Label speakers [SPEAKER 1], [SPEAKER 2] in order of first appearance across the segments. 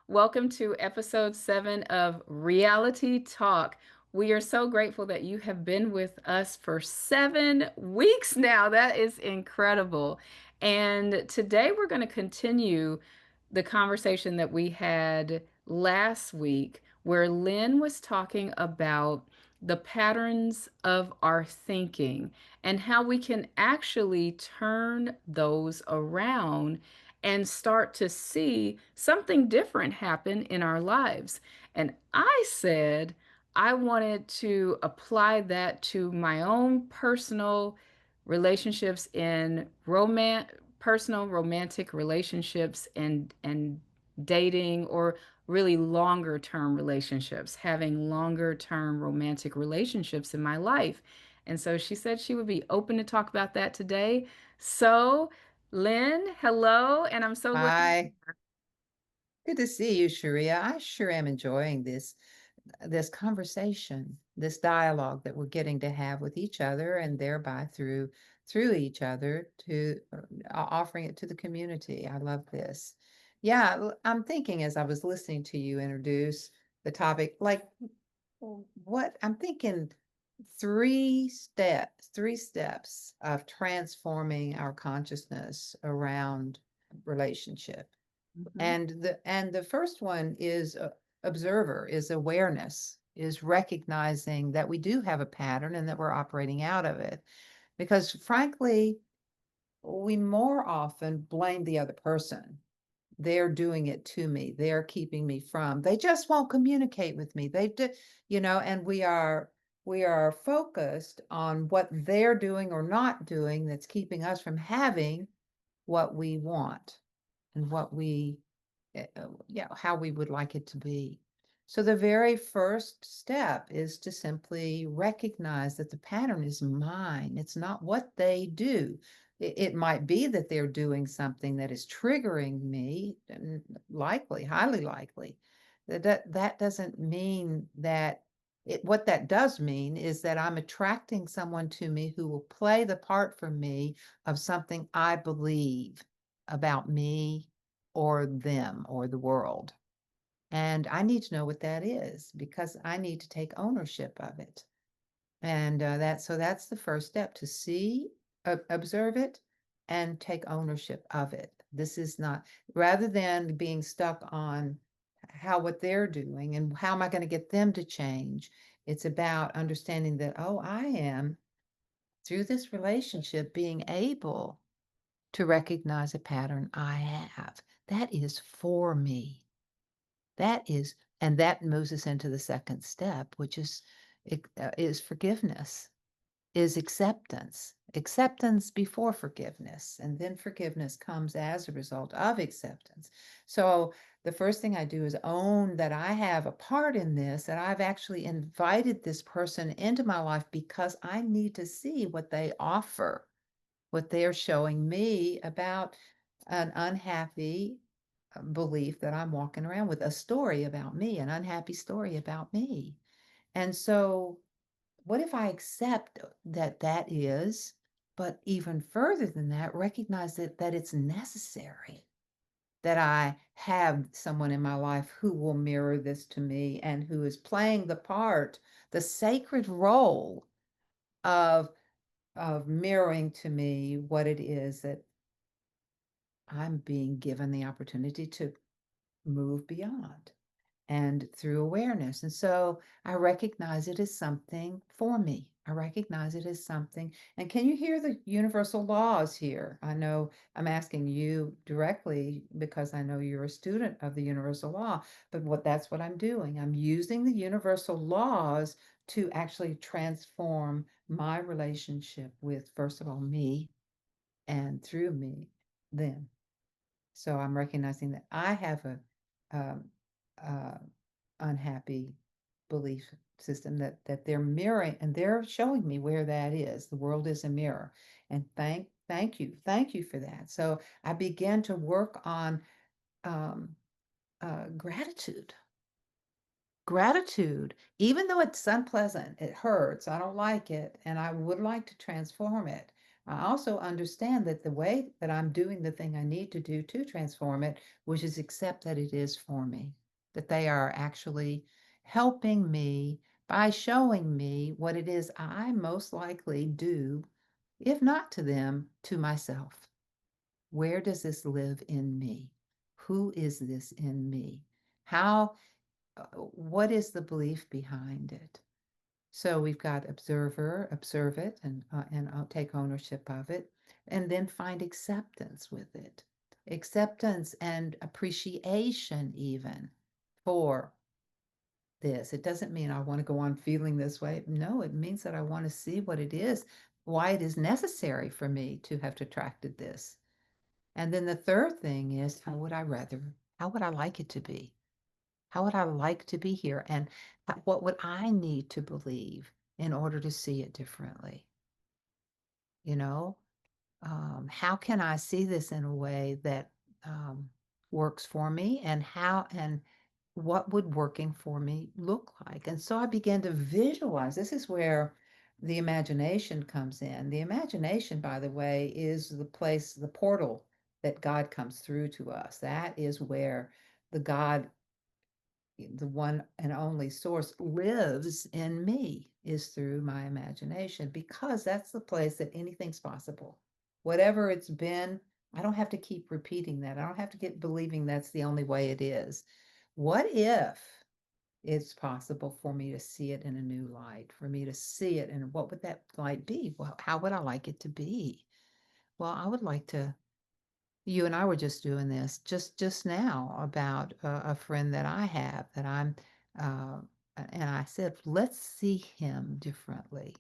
[SPEAKER 1] Welcome to episode 7 of Reality Talk. We are so grateful that you have been with us for 7 weeks now. That is incredible. And today we're going to continue the conversation that we had last week, where Lynn was talking about the patterns of our thinking and how we can actually turn those around and start to see something different happen in our lives. And I said I wanted to apply that to my own personal relationships in personal romantic relationships and dating, or really longer term relationships, having longer term romantic relationships in my life. And so she said she would be open to talk about that today. So Lynn, hello, and I'm so glad.
[SPEAKER 2] Hi, good to see you, Sharia. I sure am enjoying this conversation, this dialogue that we're getting to have with each other, and thereby through each other to offering it to the community. I love this. Yeah, I'm thinking as I was listening to you introduce the topic, like what I'm thinking three steps of transforming our consciousness around relationship.
[SPEAKER 1] Mhm.
[SPEAKER 2] And the first one is observer, is awareness, is recognizing that we do have a pattern and that we're operating out of it. Because frankly, we more often blame the other person. They're doing it to me. They're keeping me from. They just won't communicate with me. They do, and we are focused on what they're doing or not doing that's keeping us from having what we want and how we would like it to be. So the very first step is to simply recognize that the pattern is mine. It's not what they do. It might be that they're doing something that is triggering me, and likely, highly likely. That doesn't mean that what that does mean is that I'm attracting someone to me who will play the part for me of something I believe about me or them or the world. And I need to know what that is because I need to take ownership of it. And that's the first step, to see, observe it, and take ownership of it. This is not, rather than being stuck on what they're doing and how am I going to get them to change. It's about understanding that, oh, I am, through this relationship, being able to recognize a pattern I have. That is for me. That is, and that moves us into the second step, which is forgiveness, is acceptance. Acceptance before forgiveness, and then forgiveness comes as a result of acceptance. So the first thing I do is own that I have a part in this, that I've actually invited this person into my life because I need to see what they offer, what they're showing me about an unhappy belief that I'm walking around with, a story about me, an unhappy story about me. And so, what if I accept that that is, but even further than that, recognize that it's necessary that I have someone in my life who will mirror this to me and who is playing the part, the sacred role of mirroring to me what it is that I'm being given the opportunity to move beyond and through awareness. And so I recognize it as something for me. I recognize it as something. And can you hear the universal laws here? I know I'm asking you directly because I know you're a student of the universal law, but that's what I'm doing. I'm using the universal laws to actually transform my relationship with, first of all, me, and through me, them. So I'm recognizing that I have a um, uh, unhappy belief system that they're mirroring, and they're showing me where that is. The world is a mirror, and thank you for that. So I began to work on um, gratitude. Gratitude, even though it's unpleasant, it hurts, I don't like it, and I would like to transform it. I also understand that the way that I'm doing the thing I need to do to transform it, which is accept that it is for me, that they are actually helping me by showing me what it is I most likely do, if not to them, to myself. Where does this live in me? Who is this in me? How, what is the belief behind it? So we've got observer, observe it, and I'll take ownership of it, and then find acceptance with it. Acceptance and appreciation even for this. It doesn't mean I want to go on feeling this way. No, it means that I want to see what it is, why it is necessary for me to have attracted this. And then the third thing is, how would I like it to be? How would I like to be here? And what would I need to believe in order to see it differently? You know, how can I see this in a way that um, works for me, and what would working for me look like? And so I began to visualize. This is where the imagination comes in. The imagination, by the way, is the place, the portal that God comes through to us. That is where the God, the one and only source, lives in me, is through my imagination, because that's the place that anything's possible. Whatever it's been, I don't have to keep repeating that. I don't have to get believing that's the only way it is. What if it's possible for me to see it in a new light, for me to see it, and what would that light be? Well, how would I like it to be? Well, I would like to, you and I were just doing this just now about a friend that I have that uh, and I said, let's see him differently.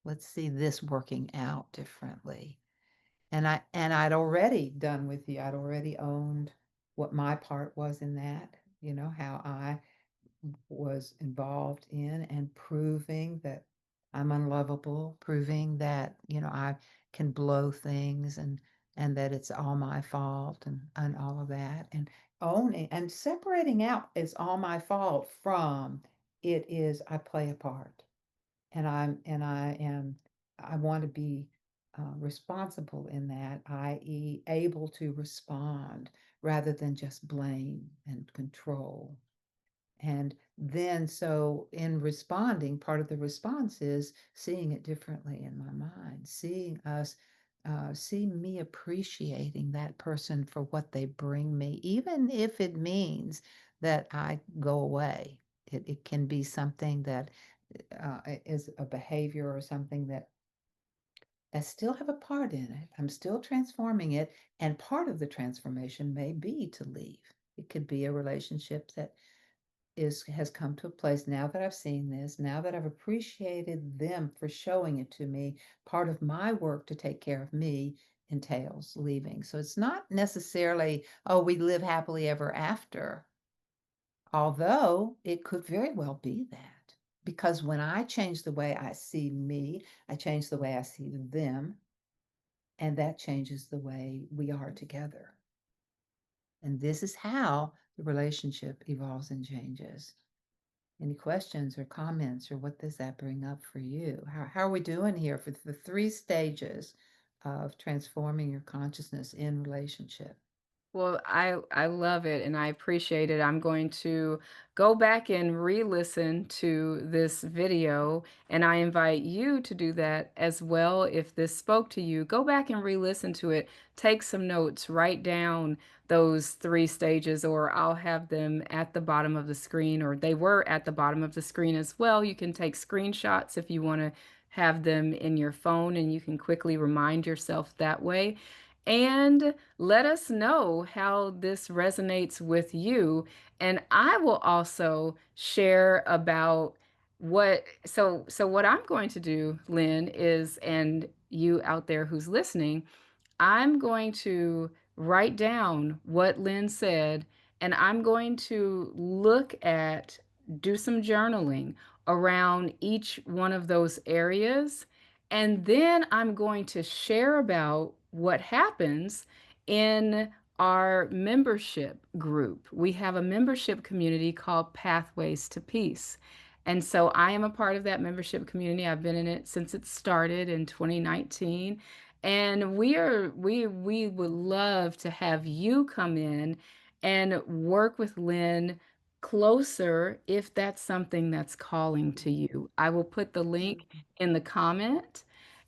[SPEAKER 2] Let's see this working out differently. And I'd already done with you. I'd already owned what my part was in that, how I was involved in and proving that I'm unlovable, proving that, I can blow things, and that it's all my fault, and all of that, and owning and separating out it's all my fault from it is I play a part, I want to be responsible in that, i.e., able to respond rather than just blame and control. And then, so in responding, part of the response is seeing it differently in my mind, see me appreciating that person for what they bring me, even if it means that I go away. It can be something that is a behavior or something that I still have a part in it. I'm still transforming it. And part of the transformation may be to leave. It could be a relationship that has come to a place, now that I've seen this, now that I've appreciated them for showing it to me, part of my work to take care of me entails leaving. So it's not necessarily, oh, we live happily ever after, although it could very well be that. Because when I change the way I see me, I change the way I see them, and that changes the way we are together. And this is how the relationship evolves and changes. Any questions or comments, or what does that bring up for you? How are we doing here for the three stages of transforming your consciousness in relationship?
[SPEAKER 1] Well, I love it and I appreciate it. I'm going to go back and re-listen to this video, and I invite you to do that as well. If this spoke to you, go back and re-listen to it. Take some notes, write down those three stages, or I'll have them at the bottom of the screen, or they were at the bottom of the screen as well. You can take screenshots if you want to have them in your phone, and you can quickly remind yourself that way. And let us know how this resonates with you. And I will also share about what I'm going to do, Lynn, is, and you out there who's listening, I'm going to write down what Lynn said, and I'm going to do some journaling around each one of those areas. And then I'm going to share about what happens in our membership group. We have a membership community called Pathways to Peace. And so I am a part of that membership community. I've been in it since it started in 2019. And we would love to have you come in and work with Lynn closer if that's something that's calling to you. I will put the link in the comment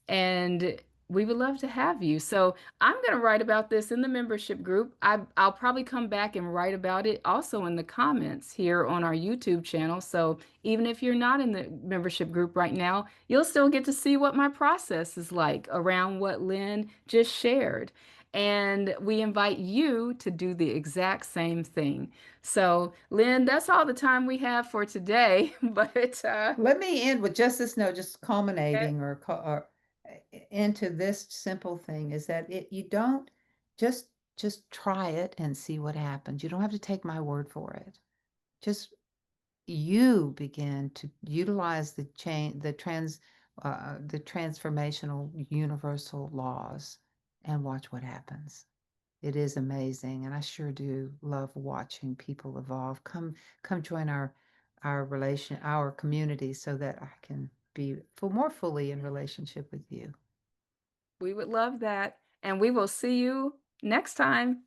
[SPEAKER 1] and we would love to have you. So I'm going to write about this in the membership group. I'll probably come back and write about it also in the comments here on our YouTube channel. So even if you're not in the membership group right now, you'll still get to see what my process is like around what Lynn just shared. And we invite you to do the exact same thing. So, Lynn, that's all the time we have for today. But
[SPEAKER 2] Let me end with just this note, just culminating or into this simple thing is that you don't just just try it and see what happens. You don't have to take my word for it. Just you begin to utilize the transformational universal laws and watch what happens. It is amazing, and I sure do love watching people evolve. Come join our community so that I can be more fully in relationship with you.
[SPEAKER 1] we would love that. And we will see you next time.